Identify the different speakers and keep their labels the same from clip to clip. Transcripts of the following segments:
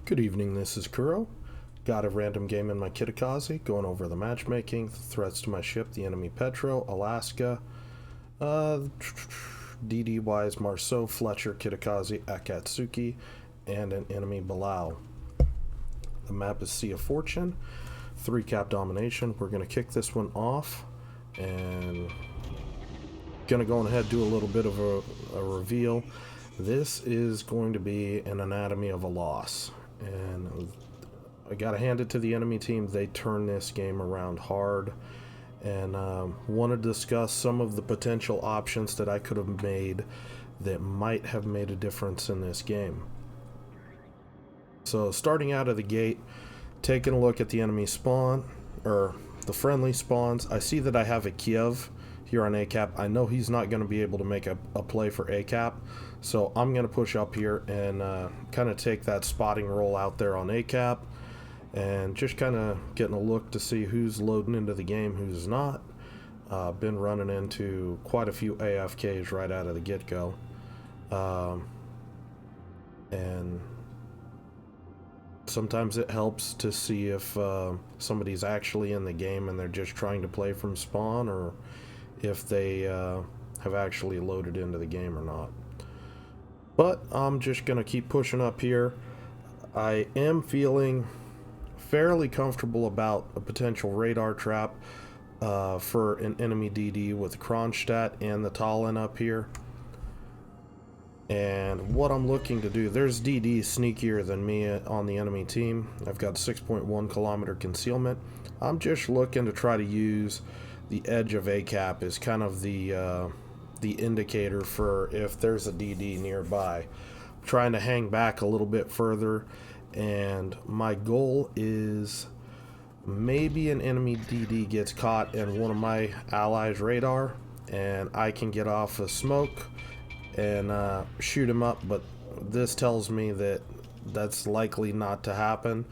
Speaker 1: Good evening, this is Kuro. Got a random game in my Kitakaze, going over the matchmaking, the threats to my ship, the enemy Petro, Alaska, DD-wise Marceau, Fletcher, Kitakaze, Akatsuki, and an enemy Bilal. The map is Sea of Fortune, 3-cap domination. We're going to kick this one off, and going to go ahead and do a little bit of a reveal. This is going to be an anatomy of a loss. And I gotta hand it to the enemy team. They turned this game around hard, and want to discuss some of the potential options that I could have made that might have made a difference in this game. So starting out of the gate, taking a look at the enemy spawn, or the friendly spawns, I see that I have a Kiev here on A-cap. I know he's not going to be able to make a play for A-cap, so I'm going to push up here and kind of take that spotting role out there on A-cap, and just kind of getting a look to see who's loading into the game, who's not. Been running into quite a few AFKs right out of the get-go, and sometimes it helps to see if somebody's actually in the game and they're just trying to play from spawn, or if they have actually loaded into the game or not. But I'm just going to keep pushing up here. I am feeling fairly comfortable about a potential radar trap for an enemy DD with Kronstadt and the Talon up here. And what I'm looking to do, there's DD sneakier than me on the enemy team. I've got 6.1 kilometer concealment. I'm just looking to try to use the edge of A-cap as kind of the indicator for if there's a DD nearby. I'm trying to hang back a little bit further, and my goal is maybe an enemy DD gets caught in one of my allies' radar, and I can get off a smoke and shoot him up, but this tells me that that's likely not to happen.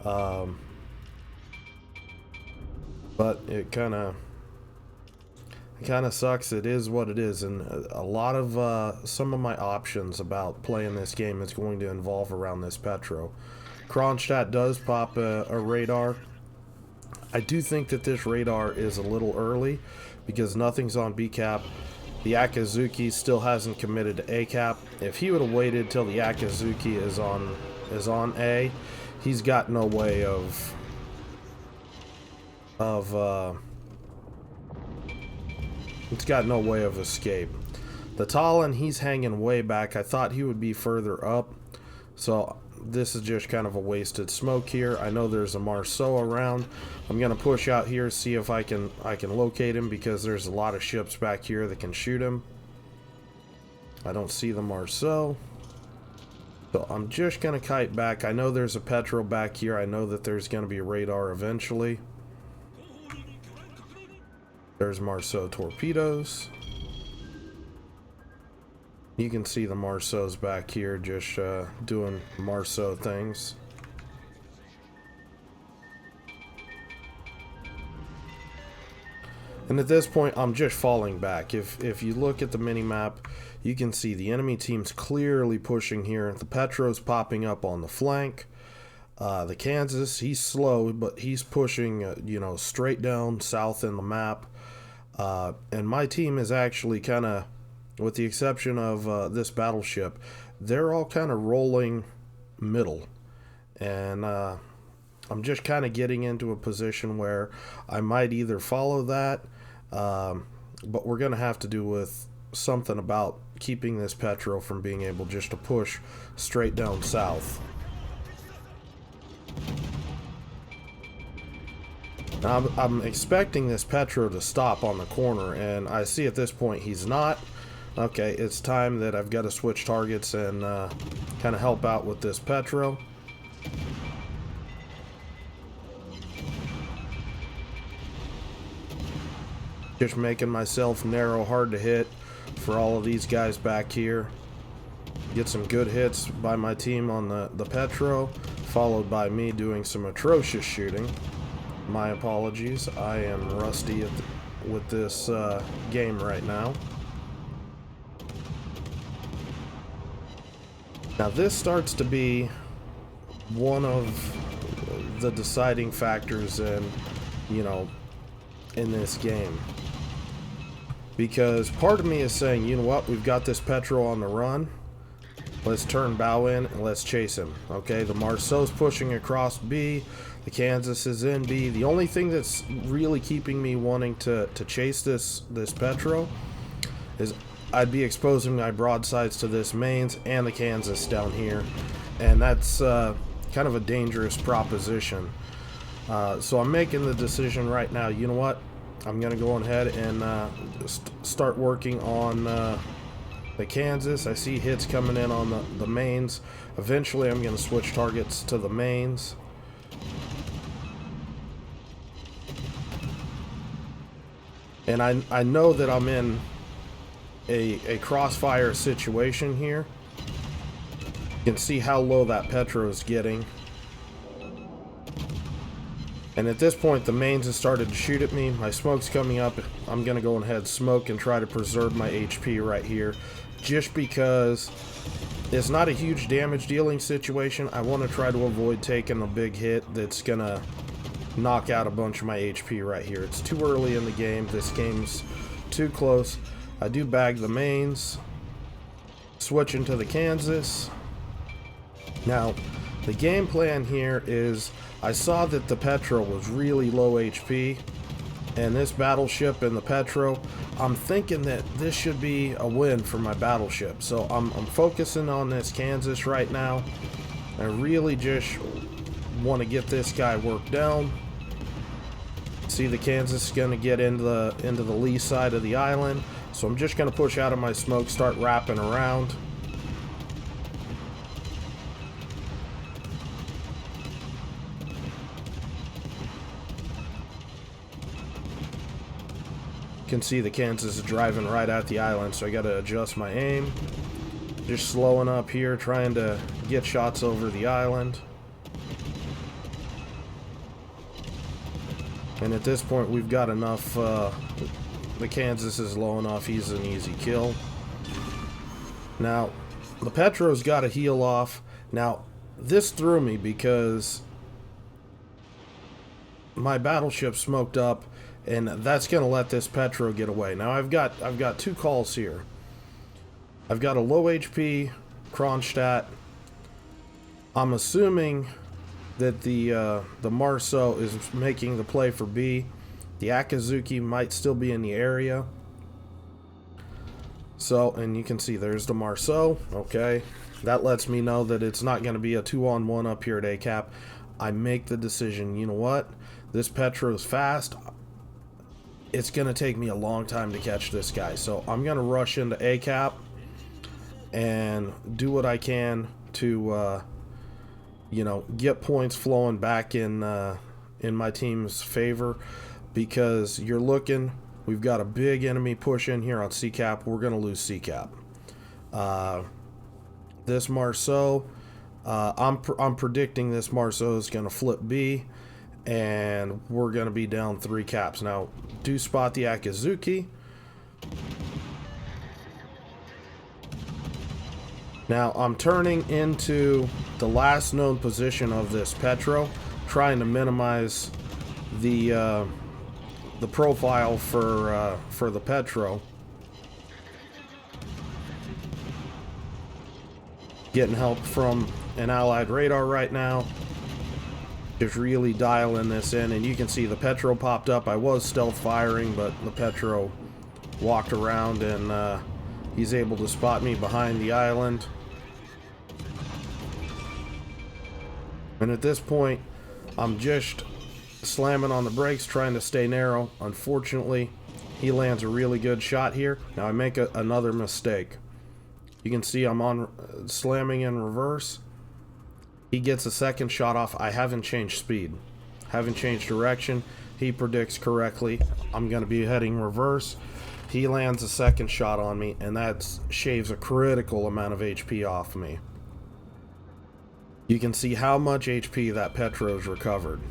Speaker 1: But it kind of sucks. It is what it is, and a lot of some of my options about playing this game is going to involve around this Petro. Kronstadt does pop a radar. I do think that this radar is a little early because nothing's on B-cap. The Akatsuki still hasn't committed to A-cap. If he would have waited till the Akatsuki is on A, he's got no way of it's got no way of escape. The Talon, he's hanging way back. I thought he would be further up, so this is just kind of a wasted smoke here. I know there's a Marceau around. I'm gonna push out here, see if I can locate him, because there's a lot of ships back here that can shoot him. I don't see the Marceau, so I'm just gonna kite back. I know there's a Petro back here. I know that there's gonna be a radar eventually. There's Marceau torpedoes. You can see the Marceaus back here just doing Marceau things. And at this point, I'm just falling back. If you look at the mini-map, you can see the enemy team's clearly pushing here. The Petro's popping up on the flank. The Kansas, he's slow, but he's pushing, straight down south in the map. And my team is actually kind of, with the exception of this battleship, they're all kind of rolling middle. And I'm just kind of getting into a position where I might either follow that, but we're going to have to do with something about keeping this Petro from being able just to push straight down south. Now, I'm expecting this Petro to stop on the corner, and I see at this point he's not. Okay, it's time that I've got to switch targets and kind of help out with this Petro. Just making myself narrow, hard to hit for all of these guys back here. Get some good hits by my team on the Petro, followed by me doing some atrocious shooting. My apologies, I am rusty with this game right now. Now this starts to be one of the deciding factors in, you know, in this game. Because part of me is saying, you know what, we've got this Petro on the run. Let's turn bow in and let's chase him. Okay, the Marceau's pushing across B. The Kansas is in B. The only thing that's really keeping me wanting to chase this Petro is I'd be exposing my broadsides to this mains and the Kansas down here. And that's kind of a dangerous proposition. So I'm making the decision right now, you know what? I'm going to go ahead and start working on the Kansas. I see hits coming in on the mains. Eventually I'm going to switch targets to the mains. And I know that I'm in a crossfire situation here. You can see how low that Petro is getting. And at this point, the mains have started to shoot at me. My smoke's coming up. I'm going to go ahead and smoke and try to preserve my HP right here. Just because it's not a huge damage dealing situation. I want to try to avoid taking a big hit that's going to knock out a bunch of my HP right here. It's too early in the game. This game's too close. I do bag the mains. Switch into the Kansas. Now, the game plan here is I saw that the Petro was really low HP, and this battleship and the Petro, I'm thinking that this should be a win for my battleship. So I'm focusing on this Kansas right now. I really just want to get this guy worked down. See, the Kansas is going to get into the lee side of the island, so I'm just going to push out of my smoke, start wrapping around. You can see the Kansas is driving right at the island, so I got to adjust my aim. Just slowing up here, trying to get shots over the island. And at this point, we've got enough. The Kansas is low enough. He's an easy kill. Now, the Petro's got to heal off. Now, this threw me because my battleship smoked up, and that's going to let this Petro get away. Now, I've got two calls here. I've got a low HP Kronstadt. I'm assuming that the Marceau is making the play for B. The Akazuki might still be in the area. So, and you can see there's the Marceau. Okay, that lets me know that it's not going to be a 2-on-1 up here at ACAP. I make the decision, you know what? This Petro's fast. It's going to take me a long time to catch this guy. So I'm going to rush into ACAP and do what I can to you know, get points flowing back in my team's favor, because you're looking, we've got a big enemy push in here on CCAP. We're going to lose CCAP. This Marceau, I'm predicting this Marceau is going to flip B, and we're going to be down 3 caps. Now, do spot the Akazuki. Now, I'm turning into the last known position of this Petro, trying to minimize the profile for the Petro. Getting help from an allied radar right now. Just really dialing this in, and you can see the Petro popped up. I was stealth firing, but the Petro walked around, and he's able to spot me behind the island. And at this point, I'm just slamming on the brakes, trying to stay narrow. Unfortunately, he lands a really good shot here. Now I make another mistake. You can see I'm on slamming in reverse. He gets a second shot off. I haven't changed speed, haven't changed direction. He predicts correctly. I'm going to be heading reverse. He lands a second shot on me, and that shaves a critical amount of HP off me. You can see how much HP that Petro's recovered.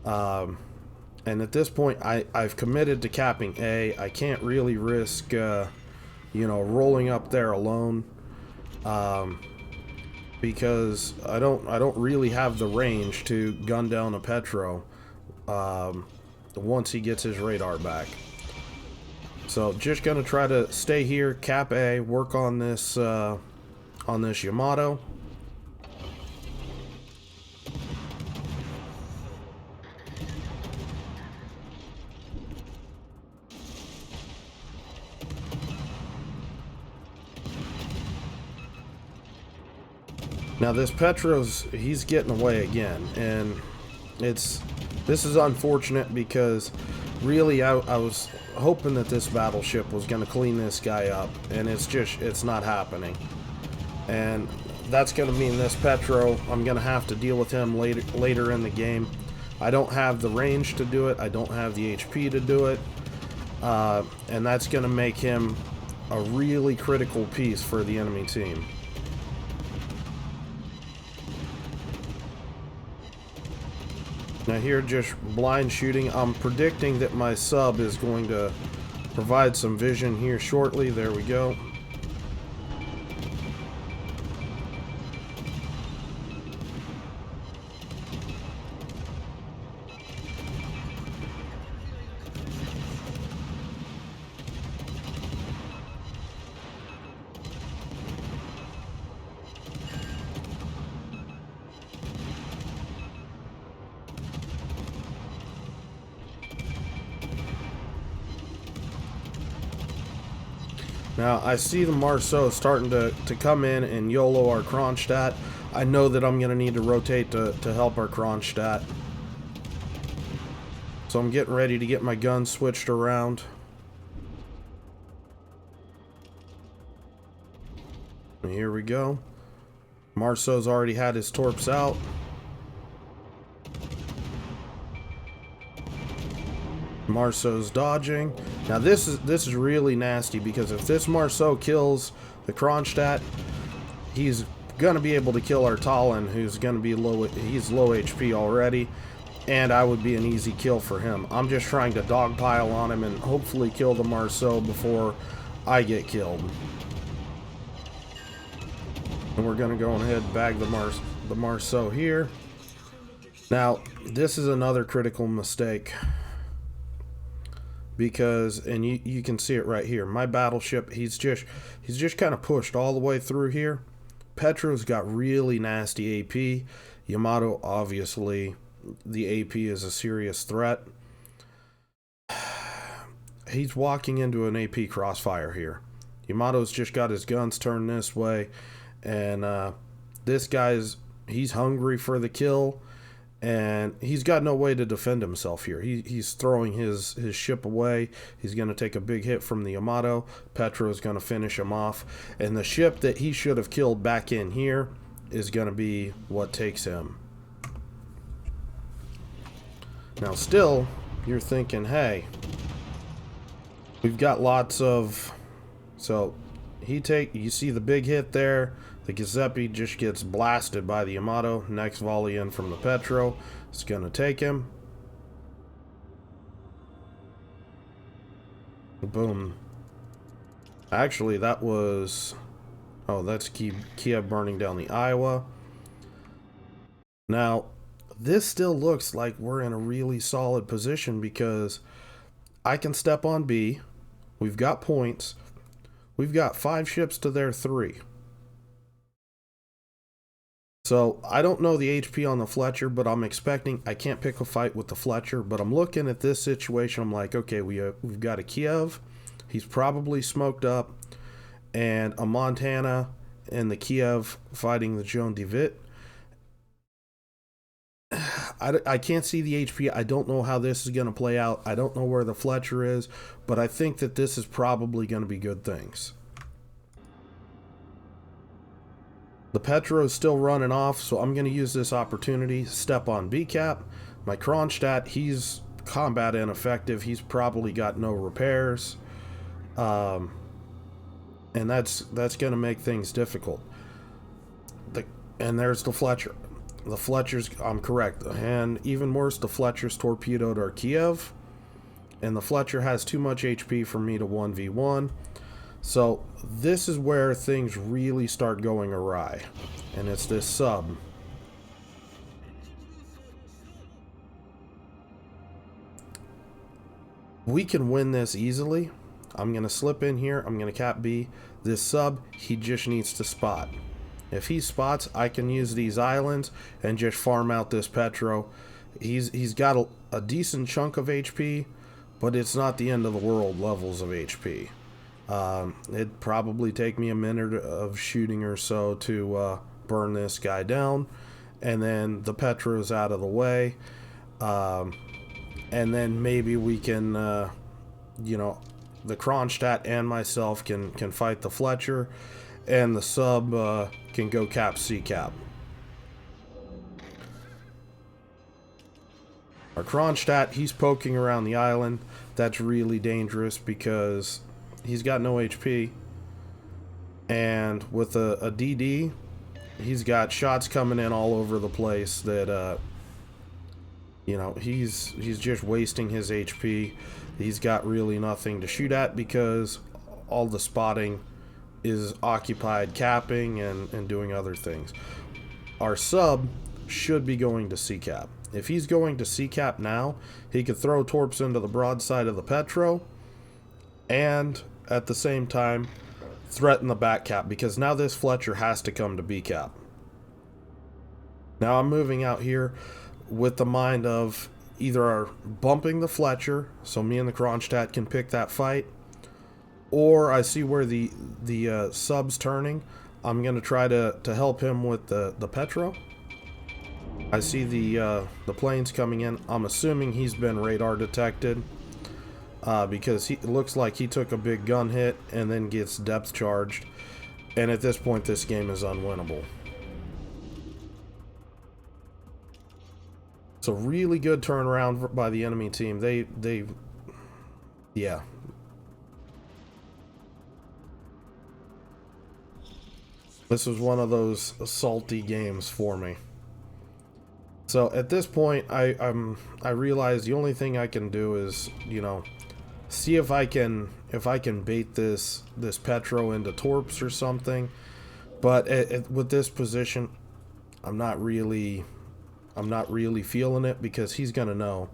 Speaker 1: And at this point, I've committed to capping A. I can't really risk, you know, rolling up there alone. because I don't really have the range to gun down a Petro once he gets his radar back. So just gonna try to stay here, cap A, work on this Yamato. Now this Petro's, he's getting away again, and this is unfortunate because really I was hoping that this battleship was going to clean this guy up, and it's not happening. And that's going to mean this Petro, I'm going to have to deal with him later in the game. I don't have the range to do it, I don't have the HP to do it, and that's going to make him a really critical piece for the enemy team. Now here, just blind shooting. I'm predicting that my sub is going to provide some vision here shortly. There we go. Now, I see the Marceau starting to come in and YOLO our Kronstadt. I know that I'm going to need to rotate to help our Kronstadt. So I'm getting ready to get my gun switched around. And here we go. Marceau's already had his torps out. Marceau's dodging. Now this is really nasty, because if this Marceau kills the Kronstadt, he's gonna be able to kill our Talon, who's gonna be he's low HP already, and I would be an easy kill for him. I'm just trying to dogpile on him and hopefully kill the Marceau before I get killed. And we're gonna go ahead and bag the Marceau here. Now this is another critical mistake, because, and you can see it right here, my battleship, he's just kind of pushed all the way through here. Petro's got really nasty AP. Yamato, obviously the AP is a serious threat. He's walking into an AP crossfire here. Yamato's just got his guns turned this way, and this he's hungry for the kill, and he's got no way to defend himself here. He's throwing his ship away. He's going to take a big hit from the Yamato. Petro's going to finish him off. And the ship that he should have killed back in here is going to be what takes him. Now still, you're thinking, hey, we've got lots of... So, you see the big hit there. The Giuseppe just gets blasted by the Yamato. Next volley in from the Petro. It's going to take him. Boom. Actually, that was... Oh, that's Kiev burning down the Iowa. Now, this still looks like we're in a really solid position, because I can step on B. We've got points. We've got 5 ships to their 3. So, I don't know the HP on the Fletcher, but I'm expecting... I can't pick a fight with the Fletcher, but I'm looking at this situation. I'm like, okay, we've got a Kiev. He's probably smoked up. And a Montana and the Kiev fighting the Joan de Witt. I can't see the HP. I don't know how this is going to play out. I don't know where the Fletcher is, but I think that this is probably going to be good things. The Petro is still running off, so I'm going to use this opportunity. Step on B-cap. My Kronstadt, he's combat ineffective. He's probably got no repairs. And that's going to make things difficult. And there's the Fletcher. The Fletcher's, I'm correct. And even worse, the Fletcher's torpedoed our Kiev. And the Fletcher has too much HP for me to 1v1. So this is where things really start going awry. And it's this sub. We can win this easily. I'm going to slip in here. I'm going to cap B. This sub, he just needs to spot. If he spots, I can use these islands and just farm out this Petro. He's got a decent chunk of HP, but it's not the end of the world levels of HP. It'd probably take me a minute of shooting or so to burn this guy down, and then the Petro's out of the way. And then maybe we can, you know, the Kronstadt and myself can fight the Fletcher, and the sub can go cap C cap. Our Kronstadt, he's poking around the island. That's really dangerous because he's got no HP. And with a DD, he's got shots coming in all over the place that, you know, he's just wasting his HP. He's got really nothing to shoot at because all the spotting is occupied capping and doing other things. Our sub should be going to C-cap. If he's going to C-cap now, he could throw torps into the broadside of the Petro and at the same time threaten the back cap, because now this Fletcher has to come to B-cap. Now I'm moving out here with the mind of either bumping the Fletcher so me and the Kronstadt can pick that fight, or I see where the sub's turning. I'm going to try to help him with the Petro. I see the planes coming in. I'm assuming he's been radar detected because it looks like he took a big gun hit and then gets depth charged. And at this point, this game is unwinnable. It's a really good turnaround by the enemy team. Yeah. This was one of those salty games for me. So at this point, I realize the only thing I can do is, you know, see if I can bait this Petro into torps or something. But with this position, I'm not really feeling it, because he's gonna know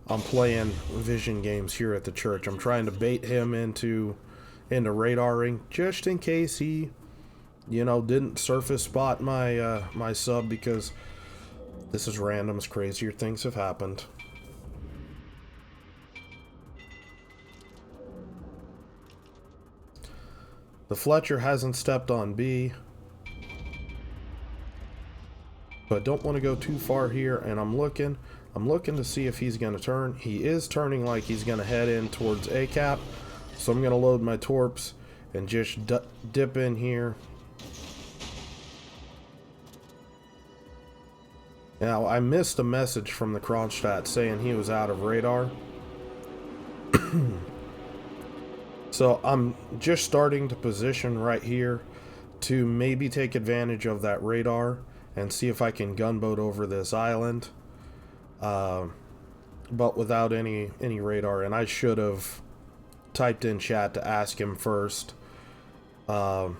Speaker 1: I'm playing vision games here at the church. I'm trying to bait him into radaring just in case he, you know, didn't surface spot my my sub, because this is randoms. Crazier things have happened. The Fletcher hasn't stepped on B, but don't want to go too far here, and I'm looking to see if he's going to turn. He is turning like he's going to head in towards A cap, so I'm going to load my torps and just dip in here. Now, I missed a message from the Kronstadt saying he was out of radar. So I'm just starting to position right here to maybe take advantage of that radar and see if I can gunboat over this island. But without any radar. And I should have typed in chat to ask him first. But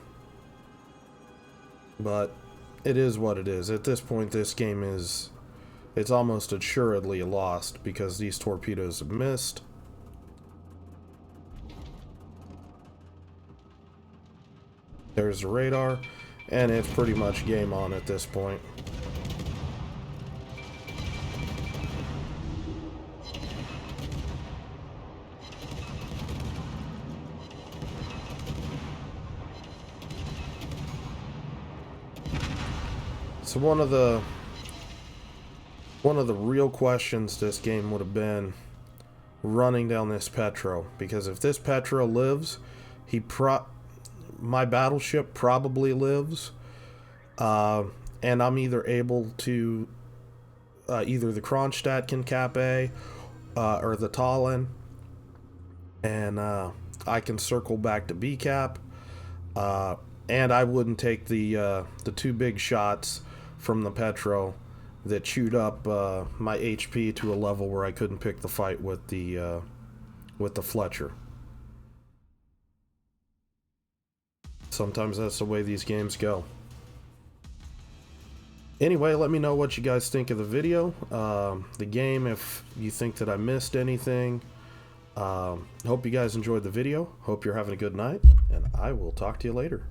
Speaker 1: it is what it is. At this point, this game it's almost assuredly lost because these torpedoes have missed. There's the radar, and it's pretty much game on at this point. So one of the real questions this game would have been running down this Petro, because if this Petro lives, my battleship probably lives, and I'm either able to either the Kronstadt can cap A or the Tallinn, and I can circle back to B cap, and I wouldn't take the two big shots from the Petro that chewed up my HP to a level where I couldn't pick the fight with the Fletcher. sometimes that's the way these games go. Anyway, let me know what you guys think of the video, the game, if you think that I missed anything. Hope you guys enjoyed the video. Hope you're having a good night, and I will talk to you later.